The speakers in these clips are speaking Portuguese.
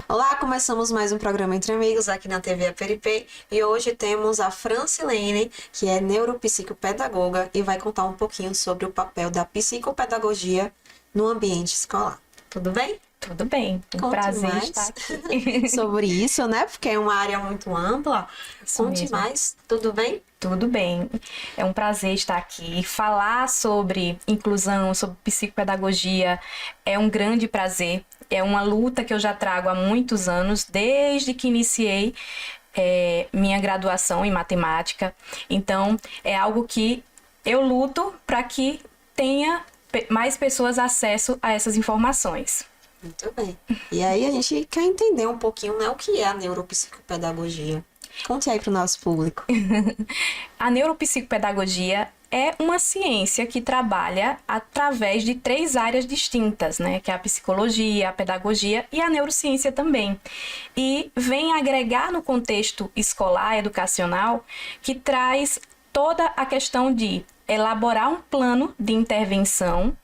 Olá, começamos mais um programa Entre Amigos aqui na TV Aperipê e hoje temos a Francilene, que é neuropsicopedagoga e vai contar um pouquinho sobre o papel da psicopedagogia no ambiente escolar. Tudo bem? Tudo bem, prazer mais estar aqui. sobre isso, né? Porque é uma área muito ampla. Conte mesmo. mais, tudo bem? Tudo bem, é um prazer estar aqui. Falar sobre inclusão, sobre psicopedagogia é um grande prazer. É uma luta que eu já trago há muitos anos, desde que iniciei minha graduação em matemática. Então, é algo que eu luto para que tenha mais pessoas acesso a essas informações. Muito bem. E aí a gente quer entender um pouquinho, né, o que é a neuropsicopedagogia. Conte aí para o nosso público. A neuropsicopedagogia é uma ciência que trabalha através de 3 áreas distintas, né? Que é a psicologia, a pedagogia e a neurociência também. E vem agregar no contexto escolar, educacional, que traz toda a questão de elaborar um plano de intervenção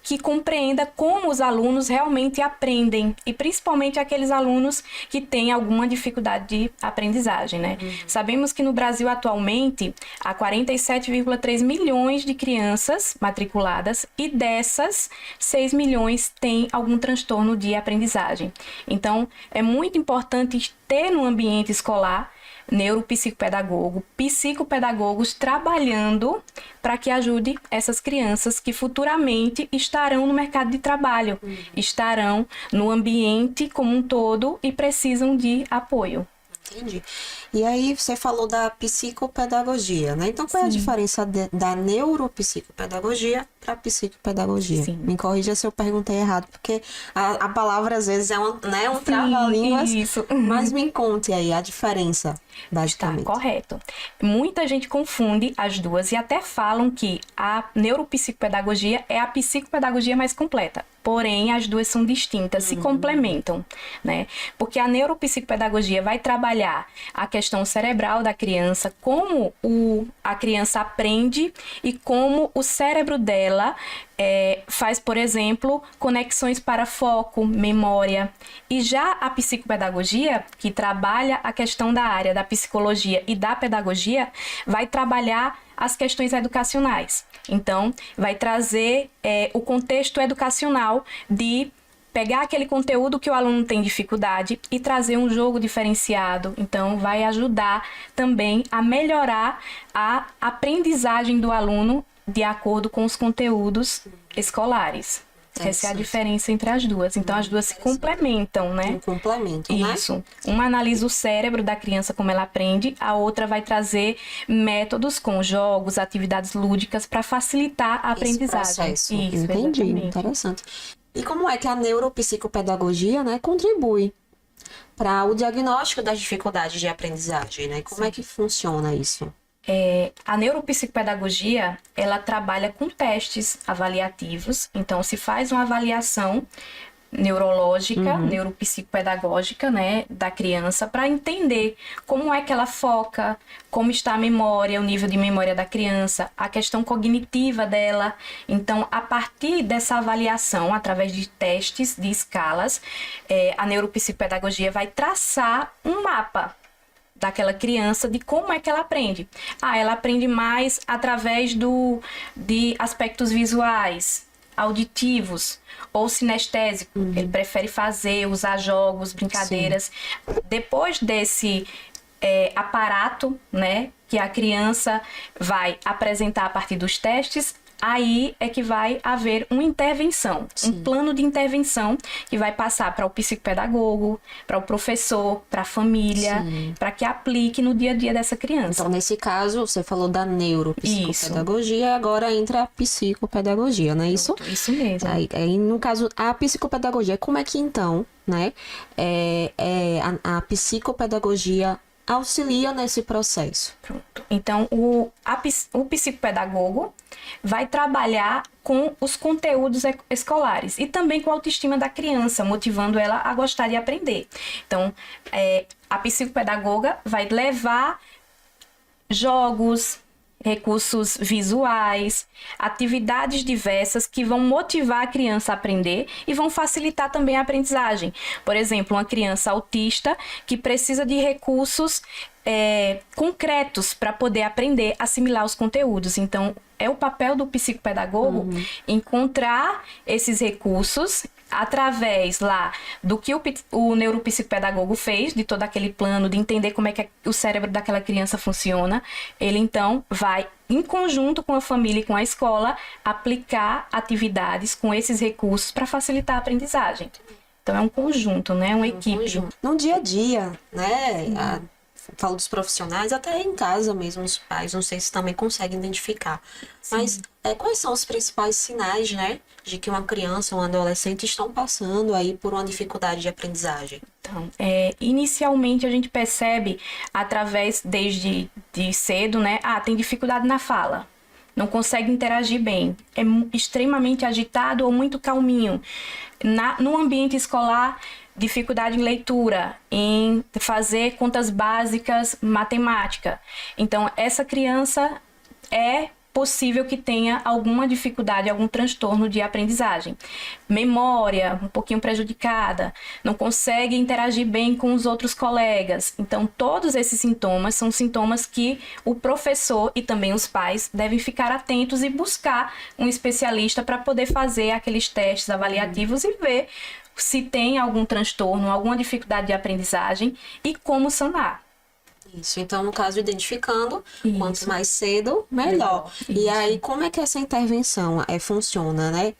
que compreenda como os alunos realmente aprendem, e principalmente aqueles alunos que têm alguma dificuldade de aprendizagem, né? Sabemos que no Brasil atualmente há 47,3 milhões de crianças matriculadas e dessas 6 milhões têm algum transtorno de aprendizagem. Então, é muito importante ter no ambiente escolar neuropsicopedagogo, psicopedagogos trabalhando para que ajude essas crianças que futuramente estarão no mercado de trabalho, estarão no ambiente como um todo e precisam de apoio. Entendi. E aí você falou da psicopedagogia, né? Então qual é a diferença da neuropsicopedagogia para psicopedagogia? Sim. Me corrija se eu perguntei errado, porque a palavra às vezes é um trava-línguas, isso. mas me conte aí a diferença, basicamente. Tá, correto. Muita gente confunde as duas e até falam que a neuropsicopedagogia é a psicopedagogia mais completa. Porém, as duas são distintas, se complementam, né? Porque a neuropsicopedagogia vai trabalhar a questão cerebral da criança, como a criança aprende e como o cérebro dela faz, por exemplo, conexões para foco, memória. E já a psicopedagogia, que trabalha a questão da área da psicologia e da pedagogia, vai trabalhar as questões educacionais. Então, vai trazer o contexto educacional de pegar aquele conteúdo que o aluno tem dificuldade e trazer um jogo diferenciado. Então, vai ajudar também a melhorar a aprendizagem do aluno de acordo com os conteúdos escolares. Essa é a diferença entre as duas. Então, as duas se complementam, né? Um complemento, né? Isso. Uma analisa o cérebro da criança, como ela aprende. A outra vai trazer métodos com jogos, atividades lúdicas para facilitar a aprendizagem. Isso, Entendi. Interessante. E como é que a neuropsicopedagogia, né, contribui para o diagnóstico das dificuldades de aprendizagem, né? Como é que funciona isso? A neuropsicopedagogia, ela trabalha com testes avaliativos. Então, se faz uma avaliação neurológica, neuropsicopedagógica, né, da criança, para entender como é que ela foca, como está a memória, o nível de memória da criança, a questão cognitiva dela. Então, a partir dessa avaliação, através de testes, de escalas, a neuropsicopedagogia vai traçar um mapa daquela criança, de como é que ela aprende. Ela aprende mais através de aspectos visuais, auditivos ou sinestésicos. Ele prefere usar jogos, brincadeiras. Sim. Depois desse aparato, né, que a criança vai apresentar a partir dos testes, aí é que vai haver uma intervenção, um plano de intervenção que vai passar para o psicopedagogo, para o professor, para a família, para que aplique no dia a dia dessa criança. Então, nesse caso, você falou da neuropsicopedagogia, agora entra a psicopedagogia, não é isso? Isso mesmo. Aí, no caso, a psicopedagogia, como é que então, né, a psicopedagogia auxilia nesse processo? Pronto. Então, o psicopedagogo vai trabalhar com os conteúdos escolares e também com a autoestima da criança, motivando ela a gostar de aprender. Então, a psicopedagoga vai levar jogos, recursos visuais, atividades diversas que vão motivar a criança a aprender e vão facilitar também a aprendizagem. Por exemplo, uma criança autista que precisa de recursos concretos para poder aprender, assimilar os conteúdos. Então, é o papel do psicopedagogo encontrar esses recursos através lá do que o neuropsicopedagogo fez, de todo aquele plano, de entender como é que o cérebro daquela criança funciona. Ele, então, vai, em conjunto com a família e com a escola, aplicar atividades com esses recursos para facilitar a aprendizagem. Então, é um conjunto, né? Uma equipe. No dia a dia, né? Falo dos profissionais, até em casa mesmo, os pais, não sei se também conseguem identificar. Sim. Mas quais são os principais sinais, né, de que uma criança ou um adolescente estão passando aí por uma dificuldade de aprendizagem? Então, inicialmente a gente percebe através, desde cedo, né, tem dificuldade na fala, não consegue interagir bem, é extremamente agitado ou muito calminho. No ambiente escolar, dificuldade em leitura, em fazer contas básicas, matemática. Então, essa criança é possível que tenha alguma dificuldade, algum transtorno de aprendizagem. Memória, um pouquinho prejudicada, não consegue interagir bem com os outros colegas. Então, todos esses sintomas são sintomas que o professor e também os pais devem ficar atentos e buscar um especialista para poder fazer aqueles testes avaliativos e ver se tem algum transtorno, alguma dificuldade de aprendizagem e como sanar. Isso, então no caso identificando, quanto mais cedo, melhor. E aí, como é que essa intervenção funciona, né?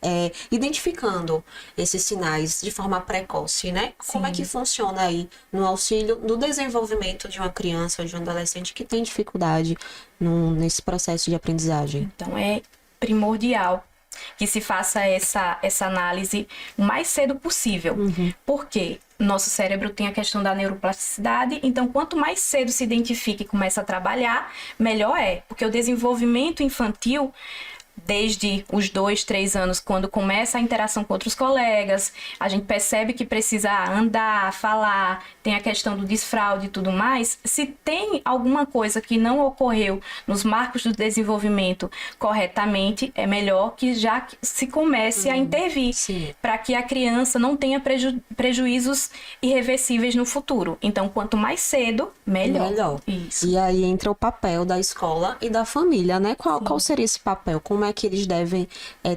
Identificando esses sinais de forma precoce, né? Sim. Como é que funciona aí no auxílio, no desenvolvimento de uma criança ou de um adolescente que tem dificuldade nesse processo de aprendizagem? Então, é primordial que se faça essa análise o mais cedo possível. Porque nosso cérebro tem a questão da neuroplasticidade, então quanto mais cedo se identifica e começa a trabalhar, melhor é. Porque o desenvolvimento infantil, desde os 2, 3 anos, quando começa a interação com outros colegas, a gente percebe que precisa andar, falar, tem a questão do desfraude e tudo mais. Se tem alguma coisa que não ocorreu nos marcos do desenvolvimento corretamente, é melhor que já se comece a intervir, para que a criança não tenha prejuízos irreversíveis no futuro. Então, quanto mais cedo, melhor. Isso. E aí entra o papel da escola e da família, né? Qual seria esse papel? Como é que eles devem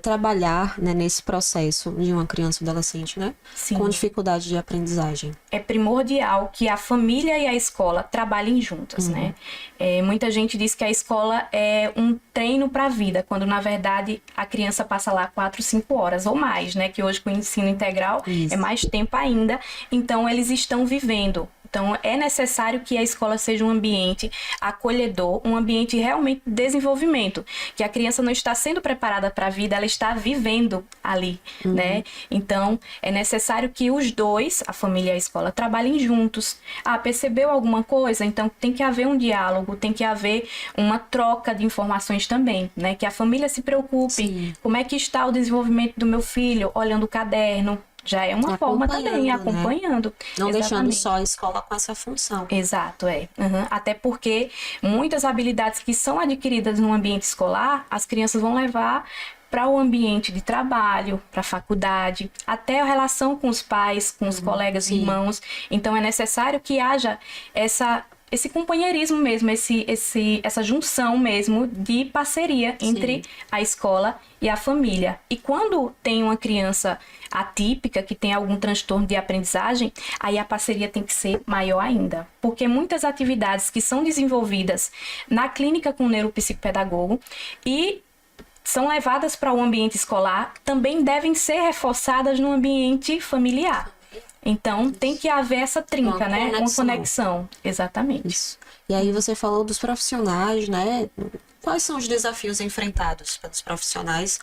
trabalhar, né, nesse processo de uma criança ou adolescente, né? Sim. Com dificuldade de aprendizagem? É primordial que a família e a escola trabalhem juntas, né? Muita gente diz que a escola é um treino para a vida, quando na verdade a criança passa lá 4, 5 horas ou mais, né? Que hoje com o ensino integral é mais tempo ainda. Então eles estão vivendo. Então, é necessário que a escola seja um ambiente acolhedor, um ambiente realmente de desenvolvimento, que a criança não está sendo preparada para a vida, ela está vivendo ali, né? Então, é necessário que os dois, a família e a escola, trabalhem juntos. Percebeu alguma coisa? Então, tem que haver um diálogo, tem que haver uma troca de informações também, né? Que a família se preocupe. Como é que está o desenvolvimento do meu filho? Olhando o caderno. Já é uma forma também, acompanhando. Né? Não deixando só a escola com essa função. Exato, Até porque muitas habilidades que são adquiridas no ambiente escolar, as crianças vão levar para o ambiente de trabalho, para a faculdade, até a relação com os pais, com os colegas e irmãos. Então, é necessário que haja esse companheirismo mesmo, essa junção mesmo de parceria entre a escola e a família. E quando tem uma criança atípica, que tem algum transtorno de aprendizagem, aí a parceria tem que ser maior ainda. Porque muitas atividades que são desenvolvidas na clínica com o neuropsicopedagogo e são levadas para o ambiente escolar, também devem ser reforçadas no ambiente familiar. Então, tem que haver essa trinca, né? Uma conexão. Exatamente. Isso. E aí você falou dos profissionais, né? Quais são os desafios enfrentados pelos profissionais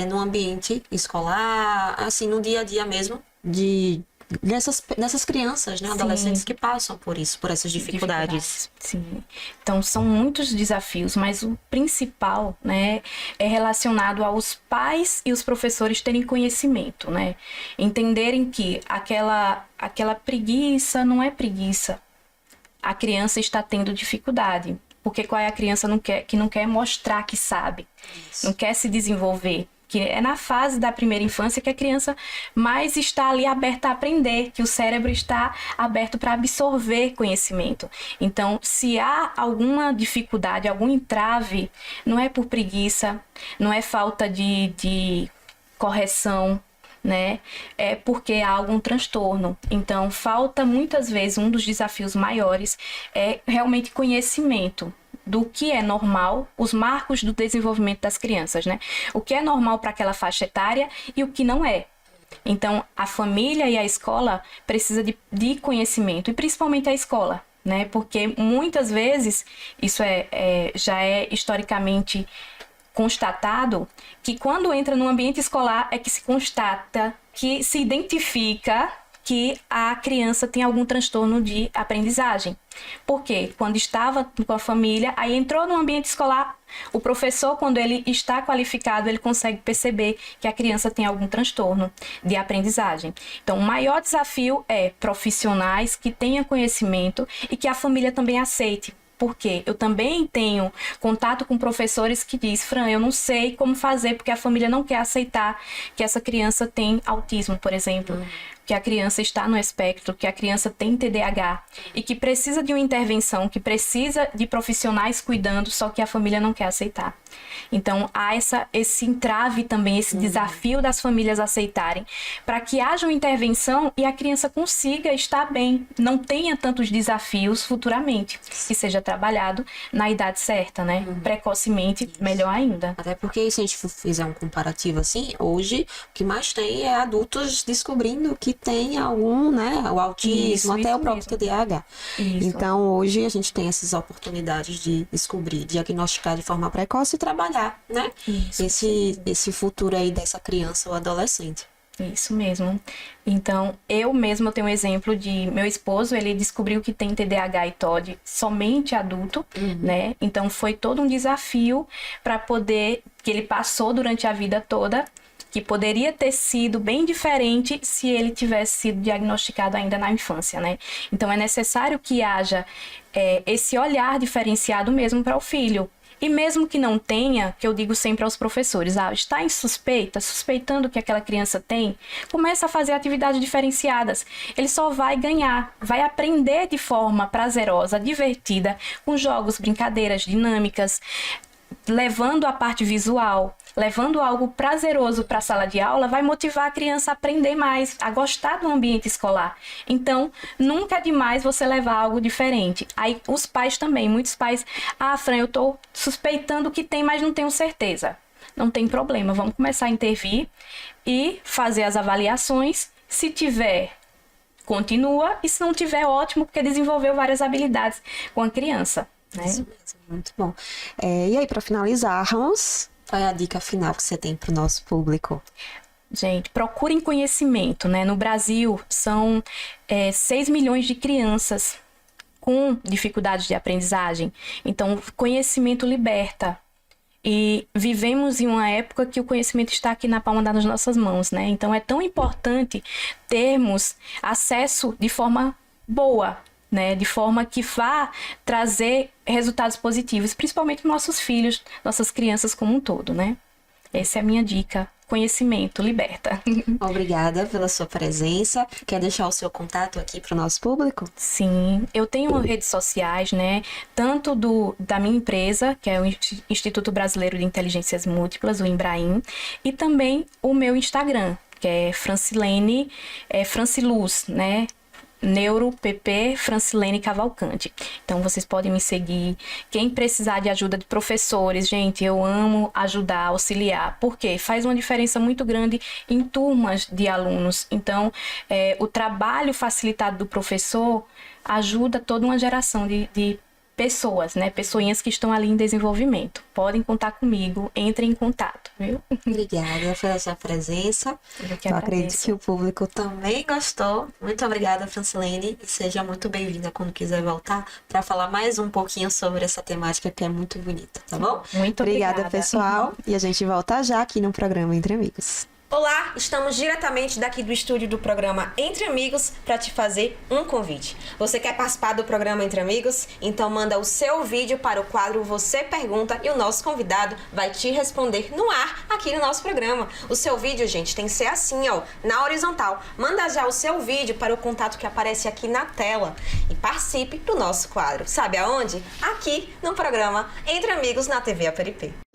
no ambiente escolar, assim, no dia a dia mesmo, de nessas crianças, né, adolescentes que passam por isso, por essas dificuldades. Sim. Então, são muitos desafios, mas o principal, né, é relacionado aos pais e os professores terem conhecimento, né? Entenderem que aquela preguiça não é preguiça. A criança está tendo dificuldade. Porque qual é a criança que não quer mostrar que sabe, não quer se desenvolver. Que é na fase da primeira infância que a criança mais está ali aberta a aprender, que o cérebro está aberto para absorver conhecimento. Então, se há alguma dificuldade, algum entrave, não é por preguiça, não é falta de correção, né? É porque há algum transtorno. Então, falta muitas vezes, um dos desafios maiores é realmente conhecimento do que é normal, os marcos do desenvolvimento das crianças, né? O que é normal para aquela faixa etária e o que não é. Então, a família e a escola precisam de conhecimento, e principalmente a escola, né? Porque muitas vezes, isso já é historicamente constatado, que quando entra no ambiente escolar é que se constata, que se identifica que a criança tem algum transtorno de aprendizagem. Porque quando estava com a família, aí entrou no ambiente escolar, o professor, quando ele está qualificado, ele consegue perceber que a criança tem algum transtorno de aprendizagem. Então, o maior desafio é profissionais que tenham conhecimento e que a família também aceite. Porque eu também tenho contato com professores que dizem: Fran, eu não sei como fazer porque a família não quer aceitar que essa criança tem autismo, por exemplo. Que a criança está no espectro, que a criança tem TDAH e que precisa de uma intervenção, que precisa de profissionais cuidando, só que a família não quer aceitar. Então, há esse entrave também, esse desafio das famílias aceitarem, para que haja uma intervenção e a criança consiga estar bem, não tenha tantos desafios futuramente, e seja trabalhado na idade certa, né? Precocemente, melhor ainda. Até porque, se a gente fizer um comparativo assim, hoje o que mais tem é adultos descobrindo que tem algum, né, o autismo, até o próprio TDAH. Então, hoje a gente tem essas oportunidades de descobrir, diagnosticar de forma precoce e trabalhar, né? Esse futuro aí dessa criança ou adolescente. Isso mesmo. Então, eu tenho um exemplo de meu esposo, ele descobriu que tem TDAH e TOD somente adulto, né? Então, foi todo um desafio para poder, que ele passou durante a vida toda, que poderia ter sido bem diferente se ele tivesse sido diagnosticado ainda na infância, né? Então, é necessário que haja esse olhar diferenciado mesmo para o filho. E mesmo que não tenha, que eu digo sempre aos professores, está em suspeitando que aquela criança tem, começa a fazer atividades diferenciadas. Ele só vai ganhar, vai aprender de forma prazerosa, divertida, com jogos, brincadeiras, dinâmicas, levando a parte visual, levando algo prazeroso para a sala de aula, vai motivar a criança a aprender mais, a gostar do ambiente escolar. Então, nunca é demais você levar algo diferente. Aí, os pais também, muitos pais, Fran, eu estou suspeitando que tem, mas não tenho certeza. Não tem problema, vamos começar a intervir e fazer as avaliações. Se tiver, continua, e se não tiver, ótimo, porque desenvolveu várias habilidades com a criança. Né? Isso mesmo, muito bom. E aí, para finalizarmos, qual é a dica final que você tem para o nosso público? Gente, procurem conhecimento, né? No Brasil, são 6 milhões de crianças com dificuldades de aprendizagem. Então, conhecimento liberta. E vivemos em uma época que o conhecimento está aqui na palma das nossas mãos, né? Então, é tão importante termos acesso de forma boa, né, de forma que vá trazer resultados positivos, principalmente para nossos filhos, nossas crianças como um todo, né? Essa é a minha dica. Conhecimento liberta. Obrigada pela sua presença. Quer deixar o seu contato aqui para o nosso público? Sim, eu tenho redes sociais, né? Tanto da minha empresa, que é o Instituto Brasileiro de Inteligências Múltiplas, o Embraim, e também o meu Instagram, que é Francilene, Franciluz, né? NeuroPP Francilene Cavalcante. Então, vocês podem me seguir. Quem precisar de ajuda de professores, gente, eu amo ajudar, auxiliar, porque faz uma diferença muito grande em turmas de alunos. Então, o trabalho facilitado do professor ajuda toda uma geração de pessoas, né? Pessoinhas que estão ali em desenvolvimento. Podem contar comigo, entrem em contato, viu? Obrigada pela sua presença. Eu acredito agradeço. que o público também gostou. Muito obrigada, Francilene, e seja muito bem-vinda quando quiser voltar para falar mais um pouquinho sobre essa temática que é muito bonita, tá bom? Muito obrigada. Pessoal. E a gente volta já aqui no programa Entre Amigos. Olá, estamos diretamente daqui do estúdio do programa Entre Amigos para te fazer um convite. Você quer participar do programa Entre Amigos? Então manda o seu vídeo para o quadro Você Pergunta e o nosso convidado vai te responder no ar aqui no nosso programa. O seu vídeo, gente, tem que ser assim, ó, na horizontal. Manda já o seu vídeo para o contato que aparece aqui na tela e participe do nosso quadro. Sabe aonde? Aqui no programa Entre Amigos na TV APRP.